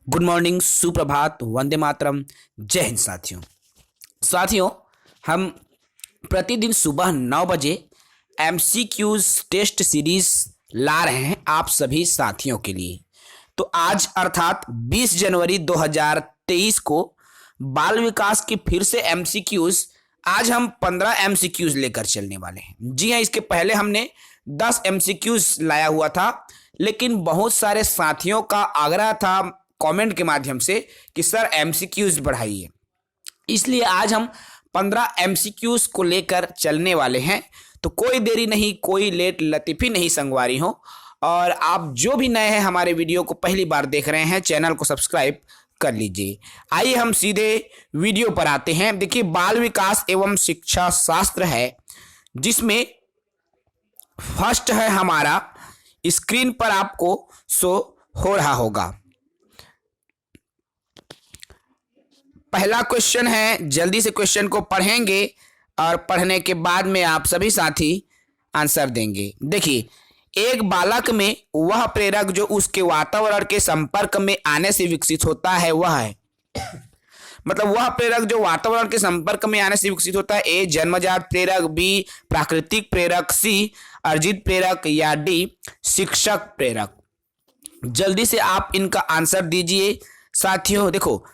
Good morning, सुप्रभात, वंदे मातरम, जय हिंद। साथियों, हम प्रतिदिन सुबह 9 बजे एमसीक्यूज टेस्ट सीरीज ला रहे हैं आप सभी साथियों के लिए। तो आज अर्थात 20 जनवरी 2023 को बाल विकास की फिर से एमसीक्यूज, आज हम 15 एमसीक्यूज लेकर चलने वाले हैं। जी हाँ, इसके पहले हमने 10 एमसीक्यूज लाया हुआ था, लेकिन बहुत सारे साथियों का आग्रह था कमेंट के माध्यम से कि सर एमसीक्यूज बढ़ाइए, इसलिए आज हम 15 एमसीक्यूज को लेकर चलने वाले हैं। तो कोई देरी नहीं, कोई लेट लतीफ़ी नहीं संगवारी हो। और आप जो भी नए हैं, हमारे वीडियो को पहली बार देख रहे हैं, चैनल को सब्सक्राइब कर लीजिए। आइए हम सीधे वीडियो पर आते हैं। देखिए, बाल विकास एवं शिक्षा शास्त्र है, जिसमें फर्स्ट है हमारा, स्क्रीन पर आपको शो हो रहा होगा। पहला क्वेश्चन है, जल्दी से क्वेश्चन को पढ़ेंगे और पढ़ने के बाद में आप सभी साथी आंसर देंगे। देखिए, एक बालक में वह प्रेरक जो उसके वातावरण के संपर्क में आने से विकसित होता है वह है मतलब वह प्रेरक जो वातावरण के संपर्क में आने से विकसित होता है। ए जन्मजात प्रेरक, बी प्राकृतिक प्रेरक, सी अर्जित प्रेरक या डी शिक्षक प्रेरक। जल्दी से आप इनका आंसर दीजिए साथियों। देखो,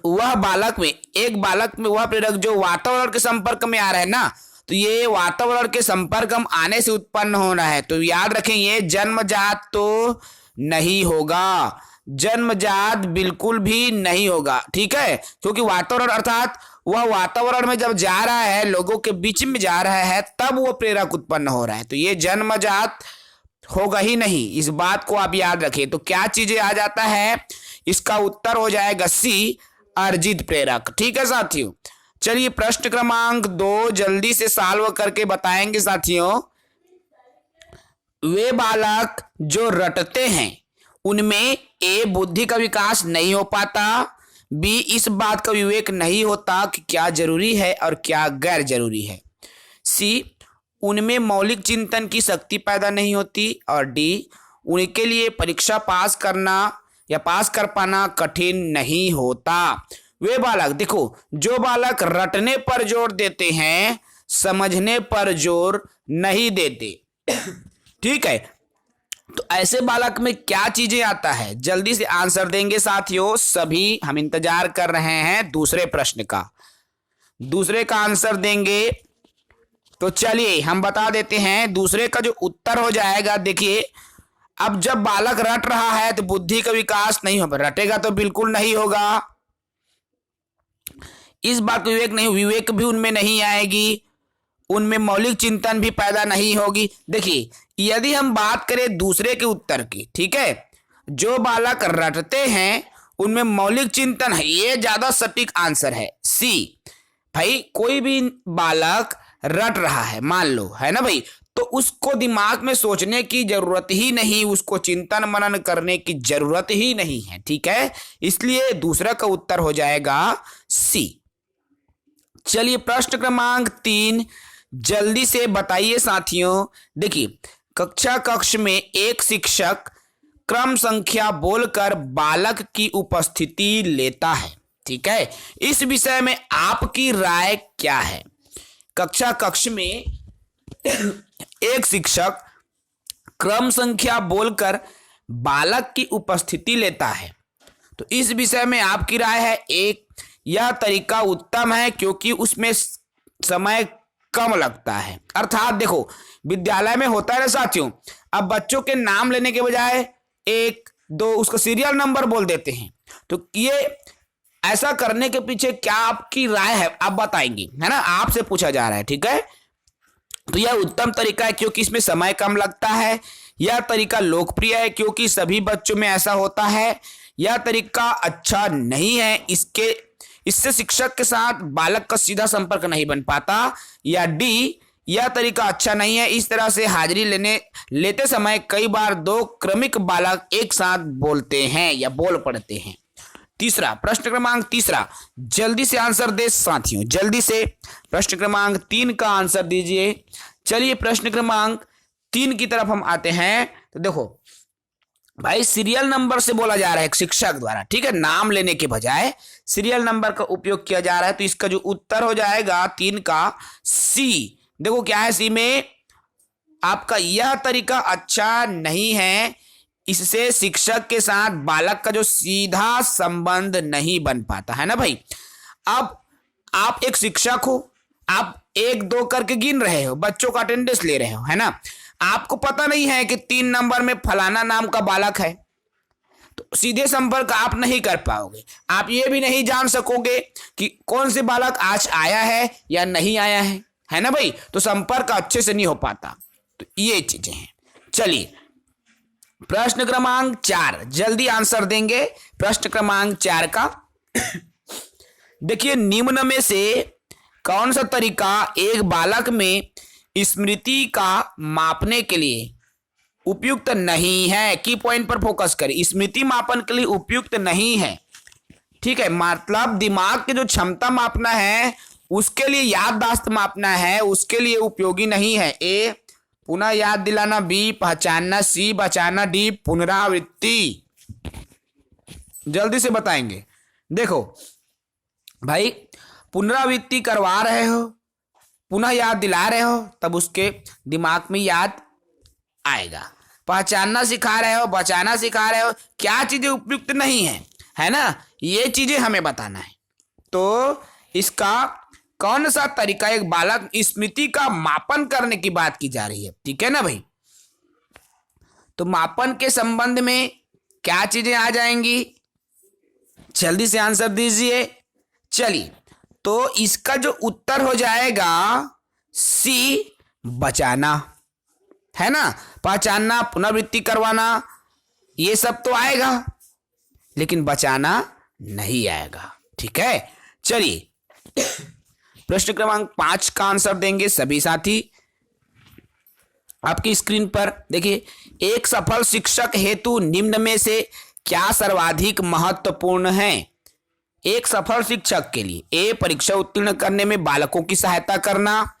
वह बालक में, एक बालक में वह प्रेरक जो वातावरण के संपर्क में आ रहा है ना, तो ये वातावरण के संपर्क में आने से उत्पन्न होना है। तो याद रखें, ये जन्मजात तो नहीं होगा, जन्मजात बिल्कुल भी नहीं होगा, ठीक है। क्योंकि वातावरण अर्थात वह वातावरण में जब जा रहा है, लोगों के बीच में जा रहा है, तब वो प्रेरक उत्पन्न हो रहा है। तो ये जन्मजात होगा ही नहीं, इस बात को आप याद रखें। तो क्या चीजें आ जाता है, इसका उत्तर हो जाएगा सी अर्जित प्रेरक। ठीक है साथियों, चलिए प्रश्न क्रमांक 2 जल्दी से सॉल्व करके बताएंगे साथियों। वे बालक जो रटते हैं उनमें ए बुद्धि का विकास नहीं हो पाता, बी इस बात का विवेक नहीं होता कि क्या जरूरी है और क्या गैर जरूरी है, सी उनमें मौलिक चिंतन की शक्ति पैदा नहीं होती, और डी उनके लिए परीक्षा पास करना या पास कर पाना कठिन नहीं होता। वे बालक, देखो, जो बालक रटने पर जोर देते हैं, समझने पर जोर नहीं देते, ठीक है। तो ऐसे बालक में क्या चीजें आता है, जल्दी से आंसर देंगे साथियों। सभी हम इंतजार कर रहे हैं दूसरे प्रश्न का, दूसरे का आंसर देंगे। तो चलिए हम बता देते हैं, दूसरे का जो उत्तर हो जाएगा। देखिए, अब जब बालक रट रहा है तो बुद्धि का विकास नहीं होगा, रटेगा तो बिल्कुल नहीं होगा, इस बात का विवेक भी उनमें नहीं आएगी, उनमें मौलिक चिंतन भी पैदा नहीं होगी। देखिए, यदि हम बात करें दूसरे के उत्तर की, ठीक है, जो बालक रटते हैं उनमें मौलिक चिंतन है, ये ज्यादा सटीक आंसर है सी। भाई, कोई भी बालक रट रहा है, मान लो, है ना भाई, तो उसको दिमाग में सोचने की जरूरत ही नहीं, उसको चिंतन मनन करने की जरूरत ही नहीं है, ठीक है। इसलिए दूसरा का उत्तर हो जाएगा सी। चलिए प्रश्न क्रमांक 3 जल्दी से बताइए साथियों। देखिए, कक्ष में एक शिक्षक क्रम संख्या बोलकर बालक की उपस्थिति लेता है, ठीक है। इस विषय में आपकी राय क्या है। कक्ष में एक शिक्षक क्रम संख्या बोलकर बालक की उपस्थिति लेता है, तो इस विषय में आपकी राय है। एक, यह तरीका उत्तम है क्योंकि उसमें समय कम लगता है। अर्थात देखो, विद्यालय में होता है ना साथियों, अब बच्चों के नाम लेने के बजाय 1 2 उसका सीरियल नंबर बोल देते हैं। तो ये ऐसा करने के पीछे क्या आपकी राय है, आप बताएंगे, है ना, आपसे पूछा जा रहा है, ठीक है। तो यह उत्तम तरीका है क्योंकि इसमें समय कम लगता है, यह तरीका लोकप्रिय है क्योंकि सभी बच्चों में ऐसा होता है, यह तरीका अच्छा नहीं है, इससे शिक्षक के साथ बालक का सीधा संपर्क नहीं बन पाता, या डी यह तरीका अच्छा नहीं है, इस तरह से हाजिरी लेते समय कई बार 2 क्रमिक बालक एक साथ बोलते हैं या बोल पड़ते हैं। तीसरा, प्रश्न क्रमांक 3 जल्दी से आंसर दे साथियों, जल्दी से प्रश्न क्रमांक 3 का आंसर दीजिए। चलिए प्रश्न क्रमांक 3 की तरफ हम आते हैं। तो देखो, भाई सीरियल नंबर से बोला जा रहा है शिक्षक द्वारा, ठीक है, नाम लेने के बजाय सीरियल नंबर का उपयोग किया जा रहा है। तो इसका जो उत्तर हो जाएगा 3 का सी। देखो क्या है सी में, आपका यह तरीका अच्छा नहीं है, इससे शिक्षक के साथ बालक का जो सीधा संबंध नहीं बन पाता है ना भाई। अब आप एक शिक्षक हो, आप 1 2 करके गिन रहे हो, बच्चों का अटेंडेंस ले रहे हो, है ना। आपको पता नहीं है कि 3 नंबर में फलाना नाम का बालक है, तो सीधे संपर्क आप नहीं कर पाओगे। आप ये भी नहीं जान सकोगे कि कौन से बालक आज आया है या नहीं आया है ना भाई। तो संपर्क अच्छे से नहीं हो पाता। तो ये चीजें हैं। चलिए प्रश्न क्रमांक 4, जल्दी आंसर देंगे प्रश्न क्रमांक 4 का। देखिए निम्न में से कौन सा तरीका एक बालक में स्मृति का मापने के लिए उपयुक्त नहीं है। की पॉइंट पर फोकस करें, स्मृति मापन के लिए उपयुक्त नहीं है, ठीक है। मतलब दिमाग की जो क्षमता मापना है उसके लिए याददाश्त मापना है, उसके लिए उपयोगी नहीं है। ए पुनः याद दिलाना, बी पहचानना, सी बचाना, डी पुनरावृत्ति। जल्दी से बताएंगे। देखो भाई पुनरावृत्ति करवा रहे हो, पुनः याद दिला रहे हो, तब उसके दिमाग में याद आएगा। पहचानना सिखा रहे हो, बचाना सिखा रहे हो, क्या चीजें उपयुक्त नहीं है ना, ये चीजें हमें बताना है। तो इसका कौन सा तरीका एक बालक स्मृति का मापन करने की बात की जा रही है, ठीक है ना भाई। तो मापन के संबंध में क्या चीजें आ जाएंगी, जल्दी से आंसर दीजिए। चलिए तो इसका जो उत्तर हो जाएगा सी बचाना, है ना। पहचानना, पुनरावृत्ति करवाना, ये सब तो आएगा, लेकिन बचाना नहीं आएगा, ठीक है। चलिए प्रश्न क्रमांक 5 का आंसर देंगे सभी साथी। आपकी स्क्रीन पर देखिए, एक सफल शिक्षक हेतु निम्न में से क्या सर्वाधिक महत्वपूर्ण है। एक सफल शिक्षक के लिए ए परीक्षा उत्तीर्ण करने में बालकों की सहायता करना,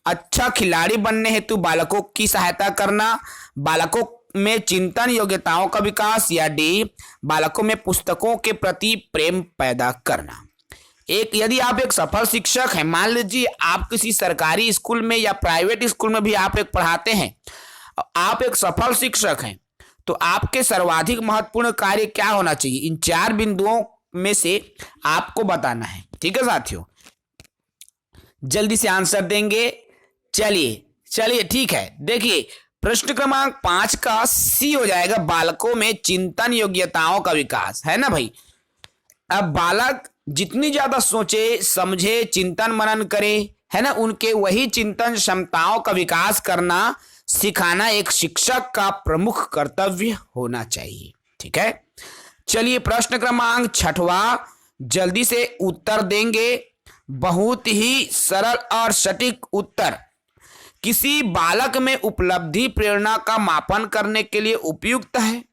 अच्छा खिलाड़ी बनने हेतु बालकों की सहायता करना, बालकों में चिंतन योग्यताओं का विकास, या डी बालकों में पुस्तकों के प्रति प्रेम पैदा करना। यदि आप एक सफल शिक्षक हैं, मान लीजिए आप किसी सरकारी स्कूल में या प्राइवेट स्कूल में भी आप एक पढ़ाते हैं, आप एक सफल शिक्षक हैं, तो आपके सर्वाधिक महत्वपूर्ण कार्य क्या होना चाहिए, इन 4 बिंदुओं में से आपको बताना है, ठीक है साथियों। जल्दी से आंसर देंगे। चलिए ठीक है। देखिए प्रश्न क्रमांक 5 का सी हो जाएगा, बालकों में चिंतन योग्यताओं का विकास, है ना भाई। अब बालक जितनी ज्यादा सोचे समझे, चिंतन मनन करे, है ना, उनके वही चिंतन क्षमताओं का विकास करना सिखाना एक शिक्षक का प्रमुख कर्तव्य होना चाहिए, ठीक है। चलिए प्रश्न क्रमांक 6वां, जल्दी से उत्तर देंगे, बहुत ही सरल और सटीक उत्तर। किसी बालक में उपलब्धि प्रेरणा का मापन करने के लिए उपयुक्त है।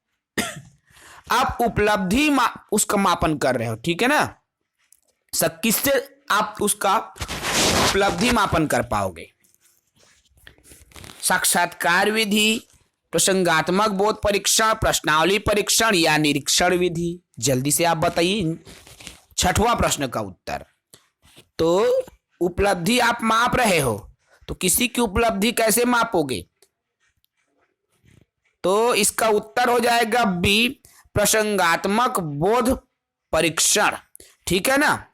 आप उपलब्धि उसका मापन कर रहे हो, ठीक है ना। किससे आप उसका उपलब्धि मापन कर पाओगे, साक्षात्कार विधि, प्रसंगात्मक बोध परीक्षण, प्रश्नावली परीक्षण या निरीक्षण विधि। जल्दी से आप बताइए 6वां प्रश्न का उत्तर। तो उपलब्धि आप माप रहे हो, तो किसी की उपलब्धि कैसे मापोगे, तो इसका उत्तर हो जाएगा बी प्रसंगात्मक बोध परीक्षण, ठीक है ना।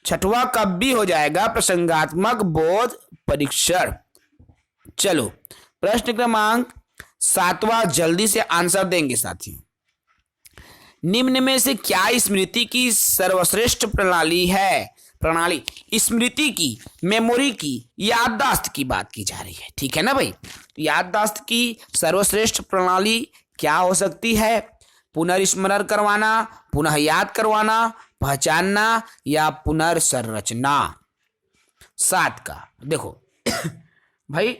6वां का बी हो जाएगा प्रसंगात्मक बोध परीक्षण। चलो प्रश्न क्रमांक 7वां, जल्दी से आंसर देंगे साथियों। निम्न में से क्या स्मृति की सर्वश्रेष्ठ प्रणाली है। स्मृति की, मेमोरी की, याददाश्त की बात की जा रही है, ठीक है ना भाई। तो याददाश्त की सर्वश्रेष्ठ प्रणाली क्या हो सकती है, पुनर्स्मरण करवाना, पुनः याद करवाना, पहचानना या पुनर्संरचना। 7 का देखो भाई,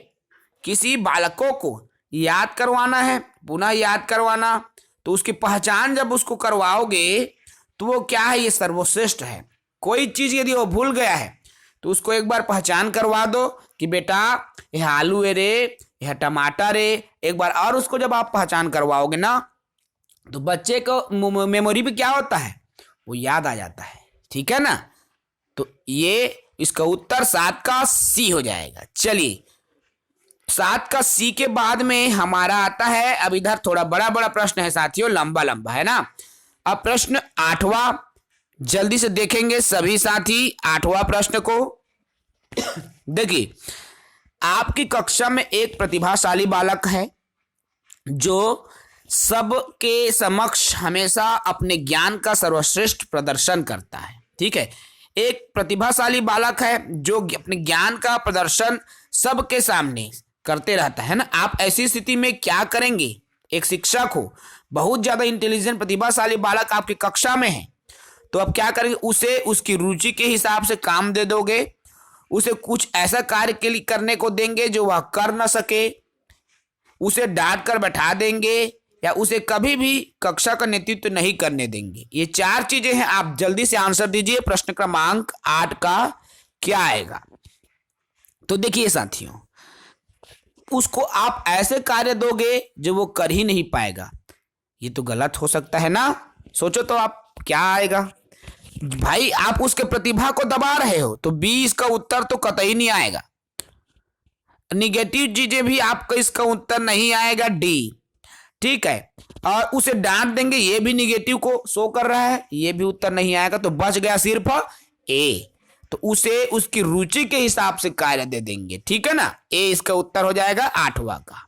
किसी बालकों को याद करवाना है, पुनः याद करवाना, तो उसकी पहचान जब उसको करवाओगे तो वो क्या है, ये सर्वश्रेष्ठ है। कोई चीज यदि वो भूल गया है तो उसको एक बार पहचान करवा दो कि बेटा यह आलू है रे, यह टमाटर है, एक बार और उसको जब आप पहचान करवाओगे ना, तो बच्चे को मेमोरी पे क्या होता है, वो याद आ जाता है। ठीक है ना, तो ये इसका उत्तर 7 का सी हो जाएगा। चलिए 7 का सी के बाद में हमारा आता है, अब इधर थोड़ा बड़ा बड़ा प्रश्न है साथियों, लंबा लंबा है ना। अब प्रश्न 8वां जल्दी से देखेंगे सभी साथी 8वां प्रश्न को। देखिए आपकी कक्षा में एक प्रतिभाशाली बालक है जो सबके समक्ष हमेशा अपने ज्ञान का सर्वश्रेष्ठ प्रदर्शन करता है। ठीक है, एक प्रतिभाशाली बालक है जो अपने ज्ञान का प्रदर्शन सबके सामने करते रहता है ना। आप ऐसी स्थिति में क्या करेंगे, एक शिक्षक हो, बहुत ज्यादा इंटेलिजेंट प्रतिभाशाली बालक आपकी कक्षा में है, तो आप क्या करेंगे, उसे उसकी रुचि के हिसाब से काम दे दोगे, उसे कुछ ऐसा कार्य के लिए करने को देंगे जो वह कर न सके, उसे डांट कर बैठा देंगे या उसे कभी भी कक्षा का नेतृत्व नहीं करने देंगे। ये 4 चीजें हैं। आप जल्दी से आंसर दीजिए, प्रश्न क्रमांक 8 का क्या आएगा। तो देखिए साथियों, उसको आप ऐसे कार्य दोगे जो वो कर ही नहीं पाएगा, ये तो गलत हो सकता है ना। सोचो तो आप क्या आएगा भाई, आप उसके प्रतिभा को दबा रहे हो, तो बी इसका उत्तर तो कतई नहीं आएगा। निगेटिव चीजें भी आपका इसका उत्तर नहीं आएगा, डी। ठीक है, और उसे डांट देंगे, ये भी निगेटिव को शो कर रहा है, ये भी उत्तर नहीं आएगा। तो बच गया सिर्फ ए, तो उसे उसकी रुचि के हिसाब से कार्य दे देंगे। ठीक है ना, ए इसका उत्तर हो जाएगा 8वां का।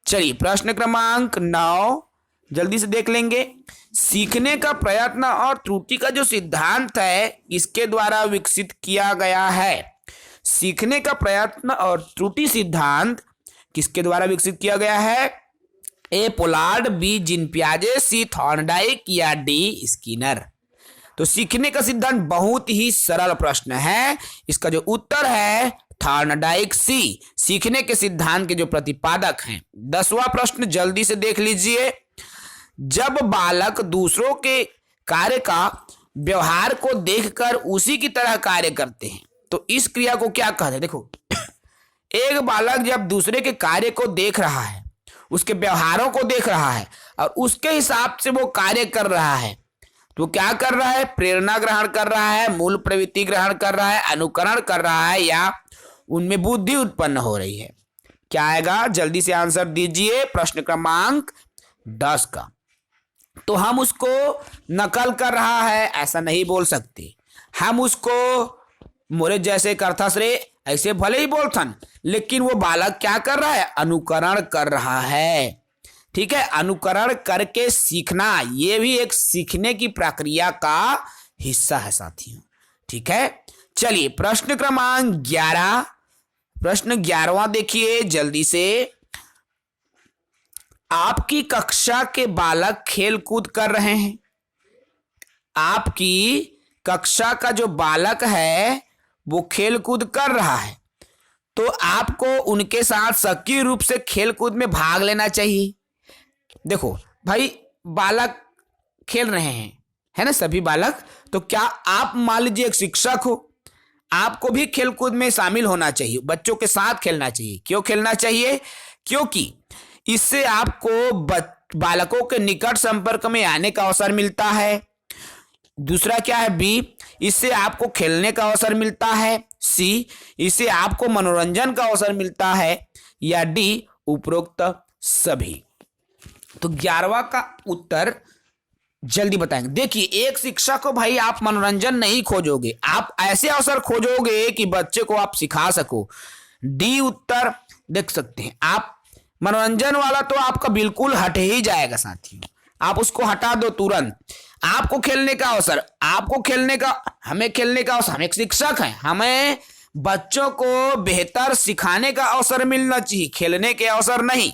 चलिए प्रश्न क्रमांक 9 जल्दी से देख लेंगे। सीखने का प्रयत्न और त्रुटि का जो सिद्धांत है इसके द्वारा विकसित किया गया है। सीखने का प्रयत्न और त्रुटि सिद्धांत किसके द्वारा विकसित किया गया है, ए पोलार्ड, बी जीन पियाजे, सी थॉर्नडाइक या डी स्किनर। तो सीखने का सिद्धांत बहुत ही सरल प्रश्न है, इसका जो उत्तर है थॉर्नडाइक, सी सीखने के सिद्धांत के जो प्रतिपादक हैं। 10वां प्रश्न जल्दी से देख लीजिए। जब बालक दूसरों के कार्य का व्यवहार को देखकर उसी की तरह कार्य करते हैं तो इस क्रिया को क्या कहते हैं। देखो एक बालक जब दूसरे के कार्य को देख रहा है, उसके व्यवहारों को देख रहा है और उसके हिसाब से वो कार्य कर रहा है, तो क्या कर रहा है, प्रेरणा ग्रहण कर रहा है, मूल प्रवृत्ति ग्रहण कर रहा है, अनुकरण कर रहा है, या उनमें बुद्धि उत्पन्न हो रही है। क्या आएगा, जल्दी से आंसर दीजिए प्रश्न क्रमांक 10 का। तो हम उसको नकल कर रहा है ऐसा नहीं बोल सकते, हम उसको मोरे जैसे करथस रे ऐसे भले ही बोलथन, लेकिन वो बालक क्या कर रहा है, अनुकरण कर रहा है। ठीक है, अनुकरण करके सीखना ये भी एक सीखने की प्रक्रिया का हिस्सा है साथियों। ठीक है, चलिए प्रश्न क्रमांक 11, प्रश्न 11वां देखिए जल्दी से। आपकी कक्षा के बालक खेल कूद कर रहे हैं, आपकी कक्षा का जो बालक है वो खेल कूद कर रहा है, तो आपको उनके साथ सक्रिय रूप से खेल कूद में भाग लेना चाहिए। देखो भाई बालक खेल रहे हैं, है ना, सभी बालक, तो क्या आप मान लीजिए एक शिक्षक हो, आपको भी खेलकूद में शामिल होना चाहिए, बच्चों के साथ खेलना चाहिए। क्यों खेलना चाहिए, क्योंकि इससे आपको बालकों के निकट संपर्क में आने का अवसर मिलता है। दूसरा क्या है, बी, इससे आपको खेलने का अवसर मिलता है। सी, इससे आपको मनोरंजन का अवसर मिलता है। या डी, उपरोक्त सभी। तो 11वां का उत्तर जल्दी बताएंगे। देखिए एक शिक्षक को भाई आप मनोरंजन नहीं खोजोगे, आप ऐसे अवसर खोजोगे कि बच्चे को आप सिखा सको। डी उत्तर देख सकते हैं आप। मनोरंजन वाला तो आपका बिल्कुल हट ही जाएगा साथियों, आप उसको हटा दो तुरंत। आपको खेलने का अवसर, आपको खेलने का, हमें खेलने का अवसर, हम एक शिक्षक हैं, हमें बच्चों को बेहतर सिखाने का अवसर मिलना चाहिए, खेलने के अवसर नहीं।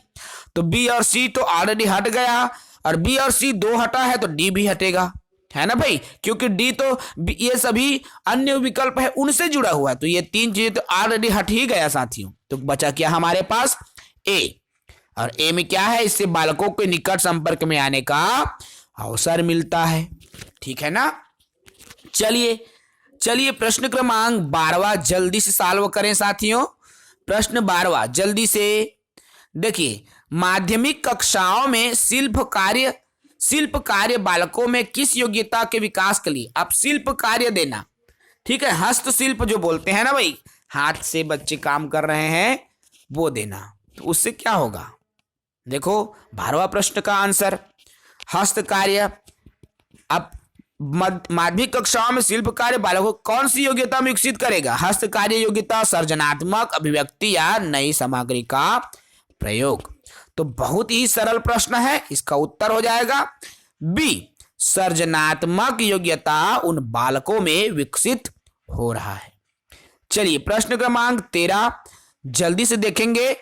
तो बी और सी तो ऑलरेडी हट गया, और बी और सी दो हटा है तो डी भी हटेगा, है ना भाई, क्योंकि डी तो ये सभी अन्य विकल्प है उनसे जुड़ा हुआ है, तो ये तीन चीजें तो ऑलरेडी हट ही गया साथियों। तो बचा क्या हमारे पास, ए, और ए में क्या है, इससे बालकों के निकट संपर्क में आने का अवसर मिलता है। ठीक है ना, चलिए चलिए प्रश्न क्रमांक 12वां जल्दी से सॉल्व करें साथियों। प्रश्न 12वां जल्दी से देखिए, माध्यमिक कक्षाओं में शिल्प कार्य शिल्प कार्य बालकों में किस योग्यता के विकास के लिए? अब शिल्प कार्य देना, ठीक है, हस्तशिल्प जो बोलते हैं ना भाई, हाथ से बच्चे काम कर रहे हैं वो देना, तो उससे क्या होगा? देखो 12वां प्रश्न का आंसर हस्त कार्य। अब माध्यमिक कक्षाओं में शिल्प कार्य बालकों को कौन सी योग्यता में विकसित करेगा? हस्त कार्य योग्यता, सृजनात्मक अभिव्यक्ति या नई सामग्री का प्रयोग। तो बहुत ही सरल प्रश्न है, इसका उत्तर हो जाएगा बी, सृजनात्मक योग्यता उन बालकों में विकसित हो रहा है। चलिए प्रश्न क्रमांक 13 जल्दी से देखेंगे।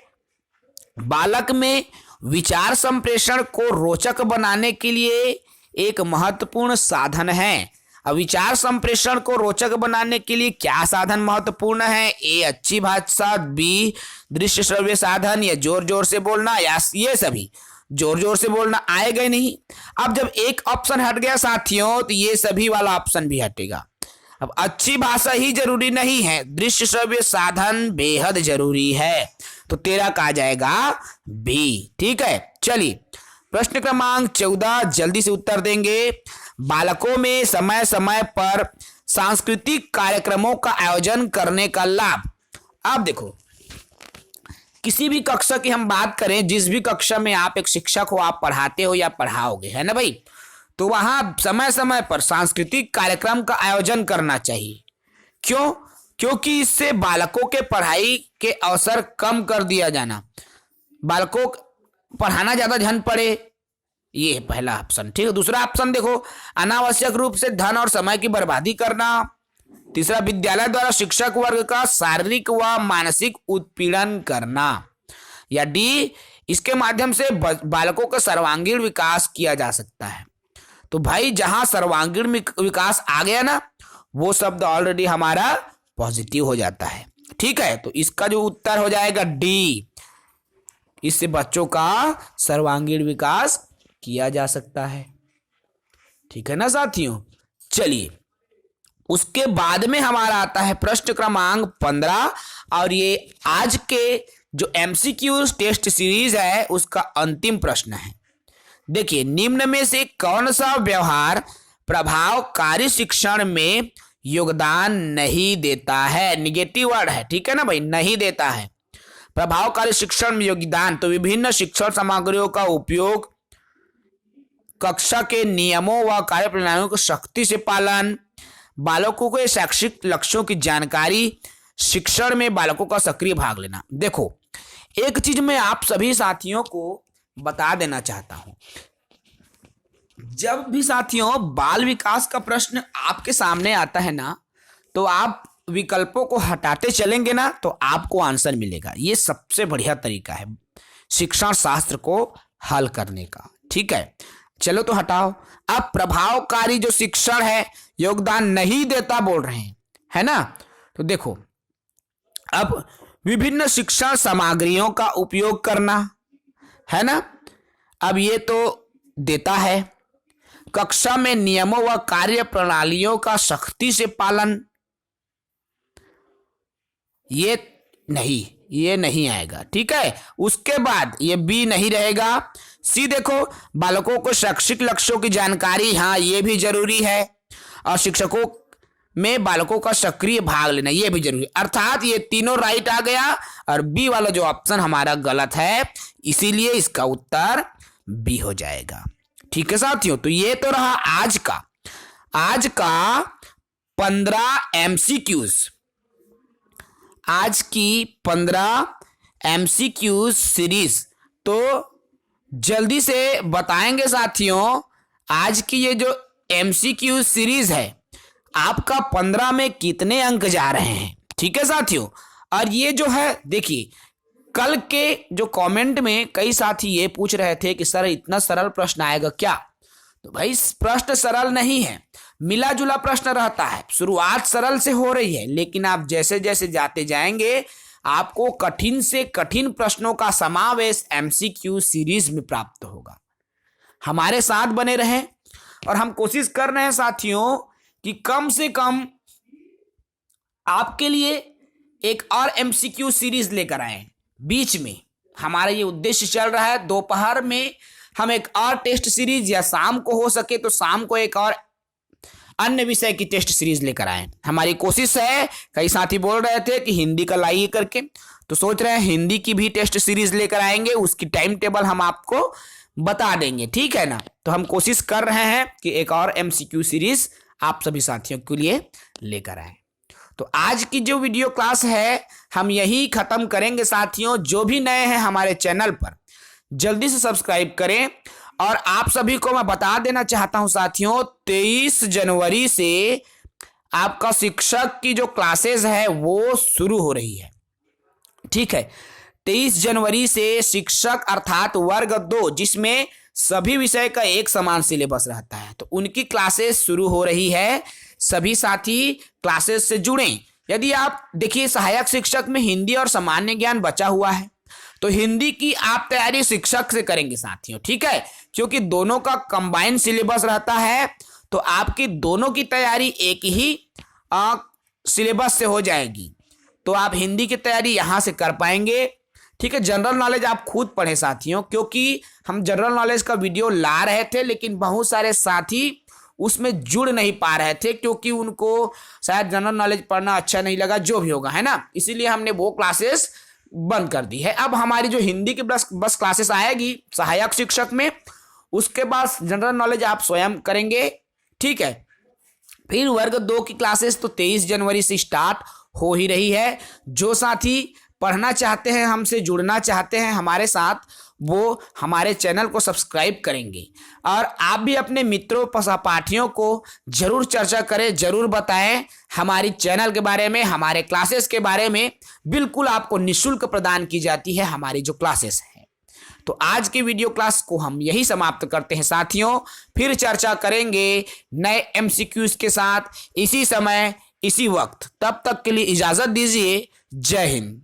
बालक में विचार संप्रेषण को रोचक बनाने के लिए एक महत्वपूर्ण साधन है। अब विचार संप्रेषण को रोचक बनाने के लिए क्या साधन महत्वपूर्ण है? ए अच्छी भाषा, बी दृश्य श्रव्य साधन, या जोर जोर से बोलना, या ये सभी। जोर जोर से बोलना आएगा ही नहीं। अब जब एक ऑप्शन हट गया साथियों तो ये सभी वाला ऑप्शन भी हटेगा। अब अच्छी भाषा ही जरूरी नहीं है, दृश्य श्रव्य साधन बेहद जरूरी है। तो 13 का आ जाएगा बी। ठीक है, चलिए प्रश्न क्रमांक 14 जल्दी से उत्तर देंगे। बालकों में समय समय पर सांस्कृतिक कार्यक्रमों का आयोजन करने का लाभ। अब देखो, किसी भी कक्षा की हम बात करें, जिस भी कक्षा में आप एक शिक्षक हो, आप पढ़ाते हो या पढ़ाओगे, है ना भाई, तो वहां समय समय पर सांस्कृतिक कार्यक्रम का आयोजन करना चाहिए। क्यों? क्योंकि इससे बालकों के पढ़ाई के अवसर कम कर दिया जाना, बालकों पढ़ाना ज्यादा झन पड़े, ये है पहला ऑप्शन। ठीक है, दूसरा ऑप्शन देखो, अनावश्यक रूप से धन और समय की बर्बादी करना। तीसरा, विद्यालय द्वारा शिक्षक वर्ग का शारीरिक व मानसिक उत्पीड़न करना। या डी, इसके माध्यम से बालकों का सर्वांगीण विकास किया जा सकता है। तो भाई जहां सर्वांगीण विकास आ गया ना, वो शब्द ऑलरेडी हमारा पॉजिटिव हो जाता है। ठीक है, तो इसका जो उत्तर हो जाएगा डी, इससे बच्चों का सर्वांगीण विकास किया जा सकता है। ठीक है ना साथियों। चलिए उसके बाद में हमारा आता है प्रश्न क्रमांक 15, और ये आज के जो एमसीक्यू टेस्ट सीरीज है उसका अंतिम प्रश्न है। देखिए, निम्न में से कौन सा व्यवहार प्रभावकारी शिक्षण में योगदान नहीं देता है? निगेटिव वर्ड है, ठीक है ना भाई, नहीं देता है। प्रभावकारी शिक्षण में योगदान, तो विभिन्न शिक्षण सामग्रियों का उपयोग, कक्षा के नियमों व कार्यप्रणालियों का सख्ती से पालन, बालकों के शैक्षिक लक्ष्यों की जानकारी, शिक्षण में बालकों का सक्रिय भाग लेना। देखो, एक चीज मैं आप सभी साथियों को बता देना चाहता हूं, जब भी साथियों बाल विकास का प्रश्न आपके सामने आता है ना, तो आप विकल्पों को हटाते चलेंगे ना, तो आपको आंसर मिलेगा। ये सबसे बढ़िया तरीका है शिक्षण शास्त्र को हल करने का। ठीक है, चलो तो हटाओ। अब प्रभावकारी जो शिक्षण है योगदान नहीं देता बोल रहे हैं, है ना, तो देखो, अब विभिन्न शिक्षण सामग्रियों का उपयोग करना, है ना, अब ये तो देता है। कक्षा में नियमों व कार्य प्रणालियों का सख्ती से पालन, ये नहीं आएगा। ठीक है, उसके बाद ये बी नहीं रहेगा। सी देखो, बालकों को शैक्षिक लक्ष्यों की जानकारी, हाँ ये भी जरूरी है। और शिक्षकों में बालकों का सक्रिय भाग लेना, ये भी जरूरी है। अर्थात ये तीनों राइट आ गया, और बी वाला जो ऑप्शन हमारा गलत है, इसीलिए इसका उत्तर बी हो जाएगा। ठीक है साथियों, तो ये तो रहा आज का 15 एमसीक्यूज, आज की 15 एमसीक्यू सीरीज। तो जल्दी से बताएंगे साथियों, आज की ये जो एमसीक्यू सीरीज है आपका 15 में कितने अंक जा रहे हैं। ठीक है साथियों, और ये जो है देखिए, कल के जो कमेंट में कई साथी ये पूछ रहे थे कि सर इतना सरल प्रश्न आएगा क्या? तो भाई प्रश्न सरल नहीं है, मिला जुला प्रश्न रहता है। शुरुआत सरल से हो रही है, लेकिन आप जैसे जैसे जाते जाएंगे आपको कठिन से कठिन प्रश्नों का समावेश एमसीक्यू सीरीज में प्राप्त होगा। हमारे साथ बने रहें, और हम कोशिश कर रहे हैं साथियों कि कम से कम आपके लिए एक और एमसीक्यू सीरीज लेकर आए। बीच में हमारा ये उद्देश्य चल रहा है, दोपहर में हम एक और टेस्ट सीरीज या शाम को हो सके तो शाम को एक और अन्य विषय की टेस्ट सीरीज लेकर आए। हमारी कोशिश है, कई साथी बोल रहे थे कि हिंदी का लाइए करके, तो सोच रहे हैं हिंदी की भी टेस्ट सीरीज लेकर आएंगे, उसकी टाइम टेबल हम आपको बता देंगे, ठीक है ना। तो हम कोशिश कर रहे हैं कि एक और एमसीक्यू सीरीज आप सभी साथियों के लिए लेकर आए। तो आज की जो वीडियो क्लास है हम यही खत्म करेंगे साथियों। जो भी नए हैं हमारे चैनल पर जल्दी से सब्सक्राइब करें। और आप सभी को मैं बता देना चाहता हूं साथियों, 23 जनवरी से आपका शिक्षक की जो क्लासेस है वो शुरू हो रही है, ठीक है। 23 जनवरी से शिक्षक अर्थात वर्ग 2, जिसमें सभी विषय का एक समान सिलेबस रहता है, तो उनकी क्लासेस शुरू हो रही है। सभी साथी क्लासेस से जुड़ें। यदि आप देखिए सहायक शिक्षक में हिंदी और सामान्य ज्ञान बचा हुआ है, तो हिंदी की आप तैयारी शिक्षक से करेंगे साथियों, ठीक है, क्योंकि दोनों का कंबाइंड सिलेबस रहता है, तो आपकी दोनों की तैयारी एक ही सिलेबस से हो जाएगी। तो आप हिंदी की तैयारी यहां से कर पाएंगे, ठीक है। जनरल नॉलेज आप खुद पढ़ें साथियों, क्योंकि हम जनरल नॉलेज का वीडियो ला रहे थे लेकिन बहुत सारे साथी उसमें जुड़ नहीं पा रहे थे, क्योंकि उनको शायद जनरल नॉलेज पढ़ना अच्छा नहीं लगा, जो भी होगा, है ना। इसीलिए हमने वो क्लासेस बंद कर दी है। अब हमारी जो हिंदी की बस क्लासेस आएगी सहायक शिक्षक में, उसके बाद जनरल नॉलेज आप स्वयं करेंगे, ठीक है। फिर वर्ग 2 की क्लासेस तो 23 जनवरी से स्टार्ट हो ही रही है। जो साथी पढ़ना चाहते हैं, हमसे जुड़ना चाहते हैं हमारे साथ, वो हमारे चैनल को सब्सक्राइब करेंगे। और आप भी अपने मित्रों सहपाठियों को जरूर चर्चा करें, जरूर बताएं हमारी चैनल के बारे में, हमारे क्लासेस के बारे में। बिल्कुल आपको निःशुल्क प्रदान की जाती है हमारी जो क्लासेस है। तो आज की वीडियो क्लास को हम यही समाप्त करते हैं साथियों। फिर चर्चा करेंगे नए एमसीक्यूज के साथ, इसी समय इसी वक्त। तब तक के लिए इजाजत दीजिए। जय हिंद।